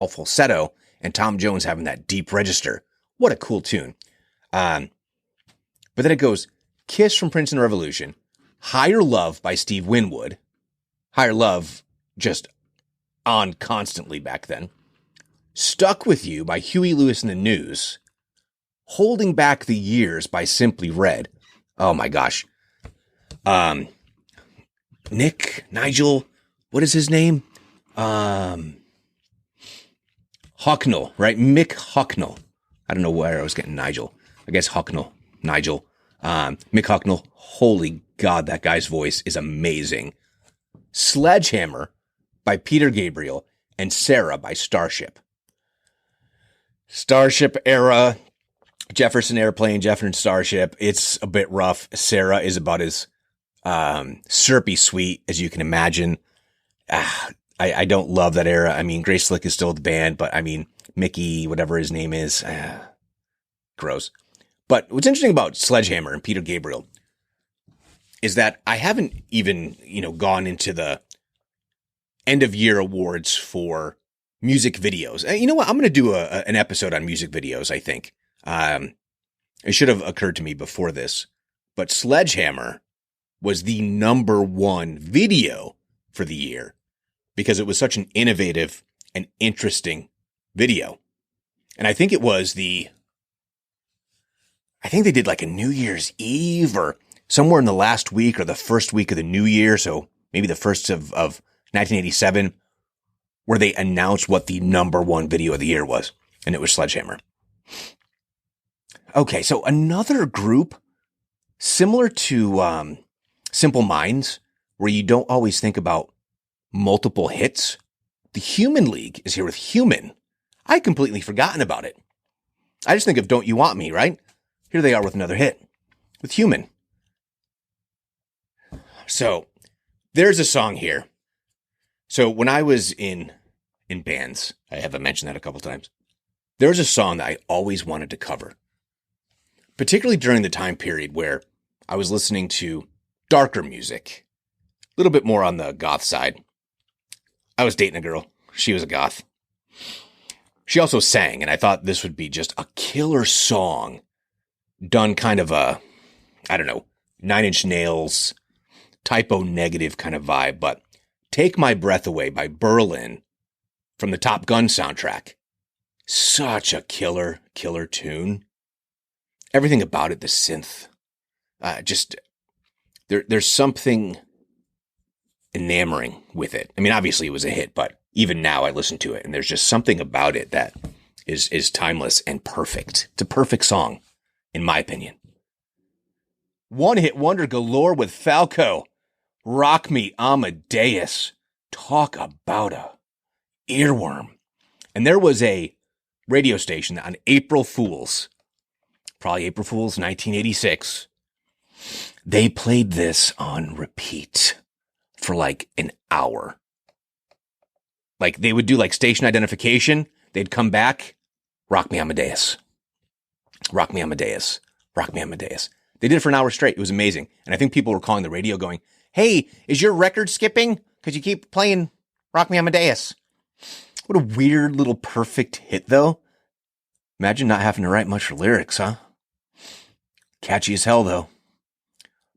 all falsetto, and Tom Jones having that deep register. What a cool tune. But then it goes Kiss from Prince and the Revolution, Higher Love by Steve Winwood. Higher Love just on constantly back then. Stuck With You by Huey Lewis and the News. Holding Back the Years by Simply Red. Oh my gosh. Nigel, what is his name? Hucknall, right? Mick Hucknall. I don't know where I was getting Nigel. I guess Nigel. Mick Hucknall. Holy God, that guy's voice is amazing. Sledgehammer by Peter Gabriel and Sarah by Starship. Starship era, Jefferson Airplane, Jefferson Starship. It's a bit rough. Sarah is about as syrupy sweet as you can imagine. I don't love that era. I mean, Grace Slick is still the band, but I mean, Mickey, whatever his name is, gross. But what's interesting about Sledgehammer and Peter Gabriel is that I haven't even, gone into the end of year awards for music videos. You know what? I'm going to do an episode on music videos, I think. It should have occurred to me before this, but Sledgehammer was the number one video for the year because it was such an innovative and interesting video. And I think it was I think they did like a New Year's Eve or somewhere in the last week or the first week of the new year. So maybe the first of 1987, where they announced what the number one video of the year was. And it was Sledgehammer. Okay. So another group similar to, Simple Minds, where you don't always think about multiple hits. The Human League is here with Human. I'd completely forgotten about it. I just think of Don't You Want Me, right? Here they are with another hit with Human. So there's a song here. So when I was in bands, I haven't mentioned that a couple times. There's a song that I always wanted to cover, particularly during the time period where I was listening to darker music, a little bit more on the goth side. I was dating a girl. She was a goth. She also sang, and I thought this would be just a killer song done kind of a, I don't know, Nine Inch Nails, Typo Negative kind of vibe, but Take My Breath Away by Berlin from the Top Gun soundtrack. Such a killer tune. Everything about it, the synth, there's something enamoring with it. I mean, obviously it was a hit, but even now I listen to it and there's just something about it that is timeless and perfect. It's a perfect song, in my opinion. One hit wonder galore with Falco. Rock Me Amadeus. Talk about a earworm. And there was a radio station on April Fools, probably April Fools 1986. They played this on repeat for like an hour. Like they would do like station identification. They'd come back. Rock Me Amadeus. Rock Me Amadeus. Rock Me Amadeus. They did it for an hour straight. It was amazing. And I think people were calling the radio going, hey, is your record skipping? Because you keep playing Rock Me Amadeus. What a weird little perfect hit, though. Imagine not having to write much for lyrics, huh? Catchy as hell, though.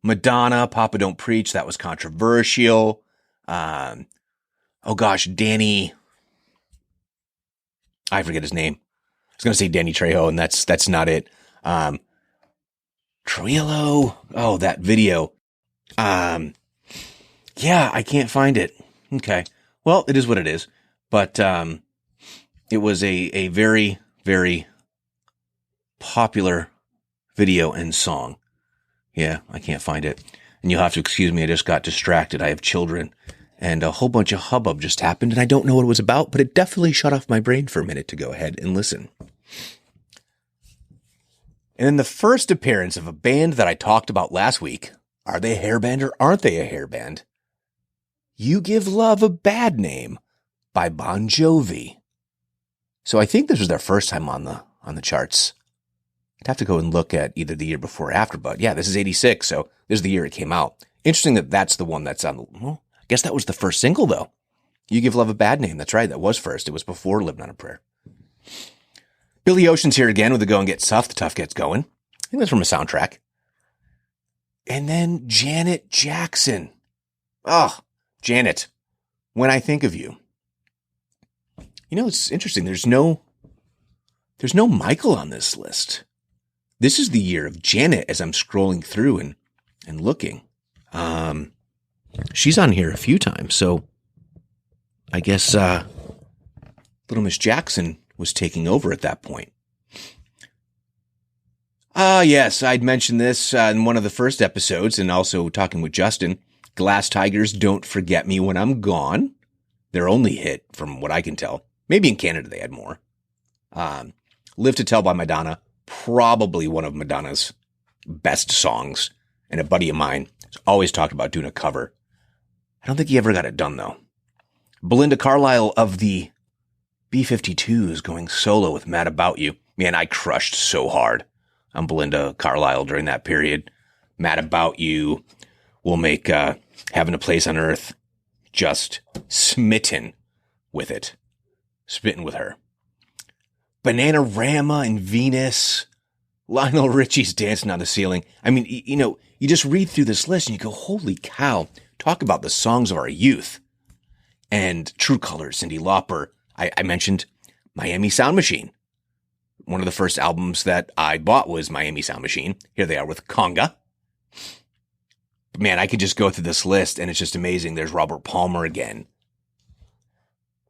Madonna, Papa Don't Preach. That was controversial. Oh, gosh, Danny. I forget his name. I was going to say Danny Trejo, and that's not it. Trujillo. Oh, that video. Yeah, I can't find it. Okay. Well, it is what it is. But it was a very, very popular video and song. Yeah, I can't find it. And you'll have to excuse me. I just got distracted. I have children. And a whole bunch of hubbub just happened. And I don't know what it was about, but it definitely shut off my brain for a minute to go ahead and listen. And then the first appearance of a band that I talked about last week. Are they a hair band or aren't they a hair band? You Give Love a Bad Name by Bon Jovi. So I think this was their first time on the charts. I'd have to go and look at either the year before or after, but yeah, this is 86, so this is the year it came out. Interesting that that's the one that's on the, well, I guess that was the first single though. You Give Love a Bad Name. That's right. That was first. It was before Living on a Prayer. Billy Ocean's here again with the Go and Get Tough. The Tough Gets Going. I think that's from a soundtrack. And then Janet Jackson. Oh, Janet, When I Think of You. You know, it's interesting. There's no Michael on this list. This is the year of Janet as I'm scrolling through and looking. She's on here a few times, so I guess Little Miss Jackson was taking over at that point. Yes, I'd mentioned this in one of the first episodes and also talking with Justin. Glass Tigers, Don't Forget Me When I'm Gone. Their only hit, from what I can tell. Maybe in Canada they had more. Live to Tell by Madonna. Probably one of Madonna's best songs. And a buddy of mine has always talked about doing a cover. I don't think he ever got it done, though. Belinda Carlisle of the B-52s going solo with Mad About You. Man, I crushed so hard on Belinda Carlisle during that period. Mad About You will make Having a Place on Earth just smitten with it. Smitten with her. Bananarama and Venus. Lionel Richie's Dancing on the Ceiling. I mean, you know, you just read through this list and you go, holy cow, talk about the songs of our youth. And True Colors, Cyndi Lauper. I mentioned Miami Sound Machine. One of the first albums that I bought was Miami Sound Machine. Here they are with Conga. But man, I could just go through this list and it's just amazing. There's Robert Palmer again.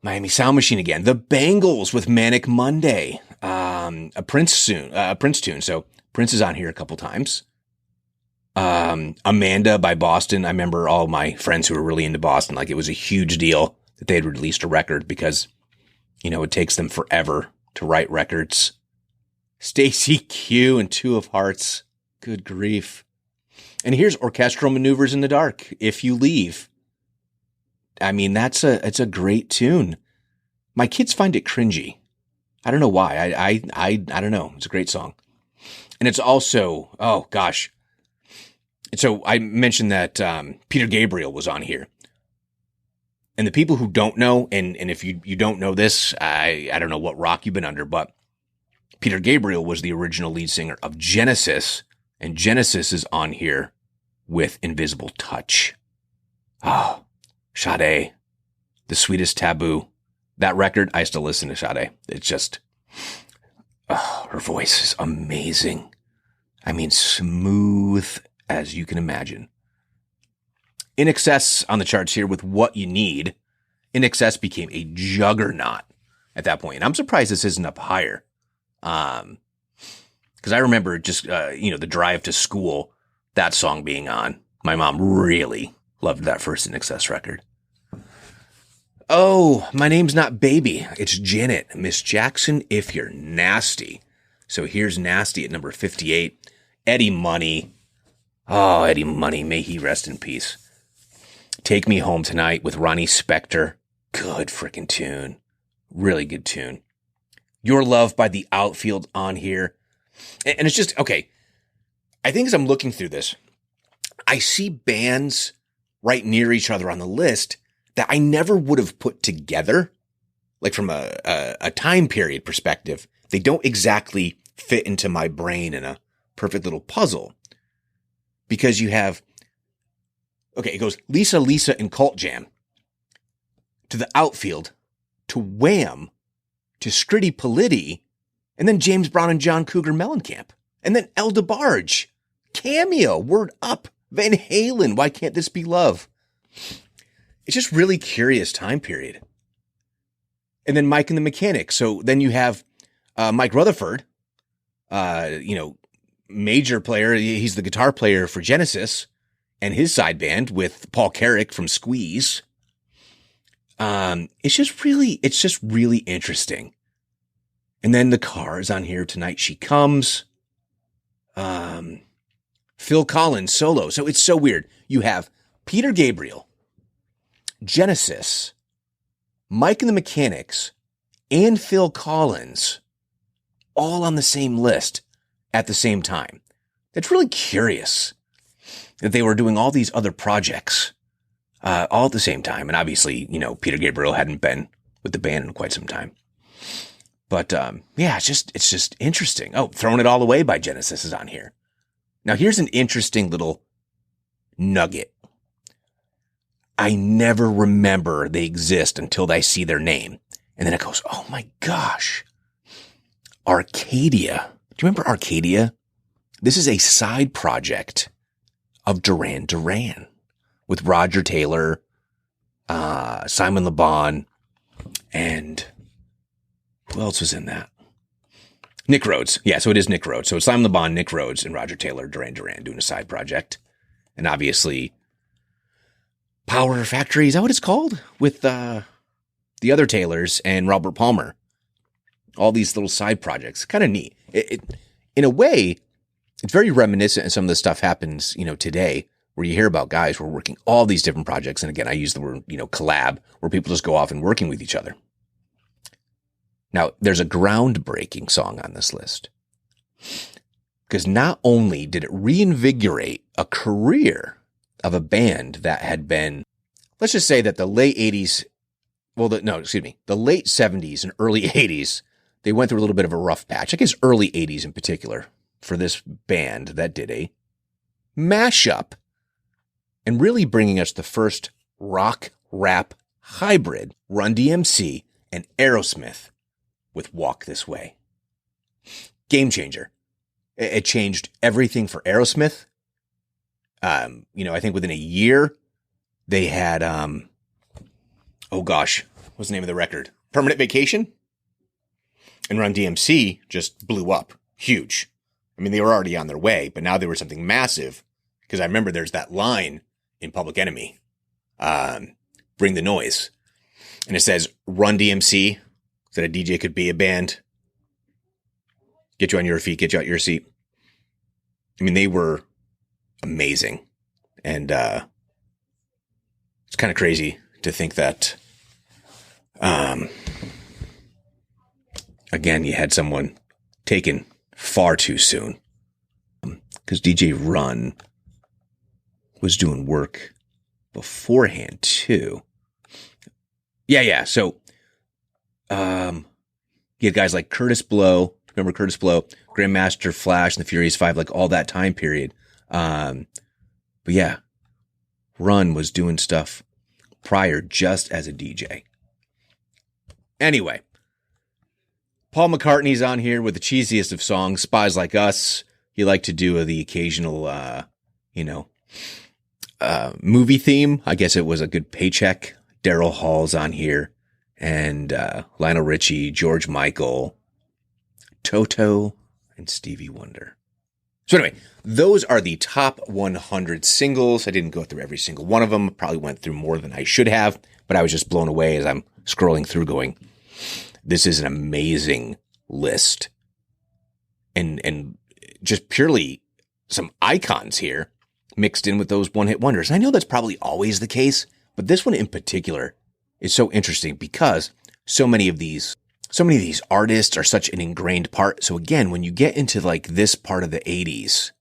Miami Sound Machine again. The Bangles with Manic Monday. A Prince tune. So Prince is on here a couple times. Amanda by Boston. I remember all my friends who were really into Boston. Like, it was a huge deal that they had released a record because, you know, it takes them forever to write records. Stacy Q and Two of Hearts. Good grief. And here's Orchestral Maneuvers in the Dark. If You Leave. I mean, it's a great tune. My kids find it cringy. I don't know why. I don't know. It's a great song. And it's also, oh gosh. So I mentioned that Peter Gabriel was on here. And the people who don't know, and if you don't know this, I don't know what rock you've been under, but Peter Gabriel was the original lead singer of Genesis, and Genesis is on here with Invisible Touch. Oh, Sade, The Sweetest Taboo. That record, I still listen to Sade. It's just, her voice is amazing. I mean, smooth as you can imagine. In Excess on the charts here with What You Need. In Excess became a juggernaut at that point. And I'm surprised this isn't up higher. Because I remember just, the drive to school, that song being on. My mom really loved that first In Excess record. Oh, My Name's Not Baby. It's Janet, Miss Jackson, If You're Nasty. So here's Nasty at number 58. Eddie Money. Oh, Eddie Money. May he rest in peace. Take Me Home Tonight with Ronnie Spector. Good freaking tune. Really good tune. Your Love by The Outfield on here. And it's just, okay. I think as I'm looking through this, I see bands right near each other on the list that I never would have put together, like from a time period perspective. They don't exactly fit into my brain in a perfect little puzzle. Because you have, okay, it goes Lisa and Cult Jam, to The Outfield, to Wham, to Scritti Politti, and then James Brown and John Cougar Mellencamp, and then El DeBarge, Cameo, Word Up, Van Halen, Why Can't This Be Love? It's just really curious time period. And then Mike and the Mechanics. So then you have Mike Rutherford, major player. He's the guitar player for Genesis and his side band with Paul Carrick from Squeeze. It's just really interesting. And then The Cars on here, Tonight She Comes. Phil Collins solo. So it's so weird. You have Peter Gabriel, Genesis, Mike and the Mechanics, and Phil Collins all on the same list at the same time. That's really curious that they were doing all these other projects all at the same time. And obviously, Peter Gabriel hadn't been with the band in quite some time. But yeah, it's just interesting. Oh, Throwing It All Away by Genesis is on here. Now, here's an interesting little nugget. I never remember they exist until I see their name. And then it goes, oh my gosh. Arcadia. Do you remember Arcadia? This is a side project of Duran Duran with Roger Taylor, Simon Le Bon, and who else was in that? Nick Rhodes. Yeah, so it is Nick Rhodes. So it's Simon Le Bon, Nick Rhodes, and Roger Taylor, Duran Duran doing a side project. And obviously, Power Factory, is that what it's called? With the other Taylors and Robert Palmer. All these little side projects. Kind of neat. In a way, it's very reminiscent, and some of the stuff happens, today, where you hear about guys who are working all these different projects. And again, I use the word, collab, where people just go off and working with each other. Now, there's a groundbreaking song on this list. Because not only did it reinvigorate a career of a band that had been, let's just say that the late 80s, the late 70s and early 80s, they went through a little bit of a rough patch. I guess early 80s in particular for this band that did a mashup and really bringing us the first rock rap hybrid, Run DMC and Aerosmith with Walk This Way. Game changer. It changed everything for Aerosmith. I think within a year they had, what's the name of the record? Permanent Vacation? And Run DMC just blew up. Huge. I mean, they were already on their way, but now they were something massive. Because I remember there's that line in Public Enemy, Bring the Noise. And it says, Run DMC, so that a DJ could be a band. Get you on your feet, get you out your seat. I mean, they were amazing. And it's kind of crazy to think that, again, you had someone taken far too soon. Because DJ Run was doing work beforehand, too. Yeah. So, you had guys like Curtis Blow. Remember Curtis Blow? Grandmaster Flash and the Furious Five, like all that time period. But yeah, Run was doing stuff prior just as a DJ. Anyway, Paul McCartney's on here with the cheesiest of songs, Spies Like Us. He liked to do the occasional, movie theme. I guess it was a good paycheck. Daryl Hall's on here. And Lionel Richie, George Michael, Toto, and Stevie Wonder. So anyway, those are the top 100 singles. I didn't go through every single one of them. Probably went through more than I should have, but I was just blown away as I'm scrolling through going, this is an amazing list. And just purely some icons here mixed in with those one-hit wonders. I know that's probably always the case, but this one in particular is so interesting because so many of these artists are such an ingrained part. So again, when you get into like this part of the 80s,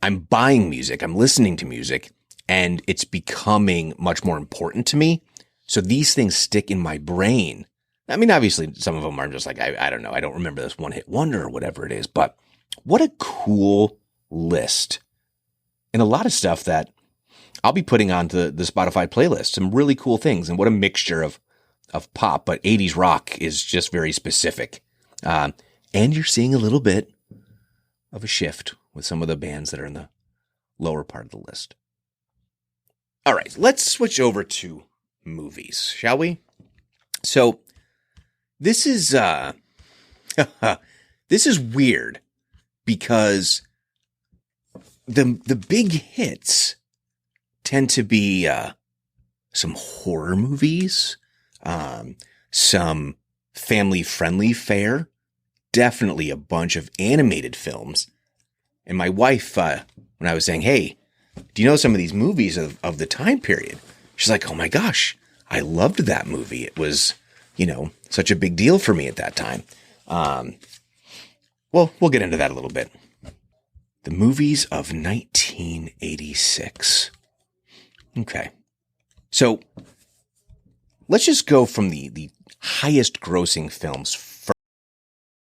I'm buying music, I'm listening to music, and it's becoming much more important to me. So these things stick in my brain. I mean, obviously some of them are just like, I don't know. I don't remember this one hit wonder or whatever it is, but what a cool list. And a lot of stuff that I'll be putting onto the Spotify playlist, some really cool things, and what a mixture of pop, but 80s rock is just very specific. And you're seeing a little bit of a shift with some of the bands that are in the lower part of the list. All right, let's switch over to movies, shall we? So this is this is weird because the big hits tend to be some horror movies, some family-friendly fare, definitely a bunch of animated films. And my wife, when I was saying, hey, do you know some of these movies of the time period? She's like, oh my gosh, I loved that movie. It was, such a big deal for me at that time. Well, we'll get into that a little bit. The movies of 1986. Okay. So let's just go from the highest grossing films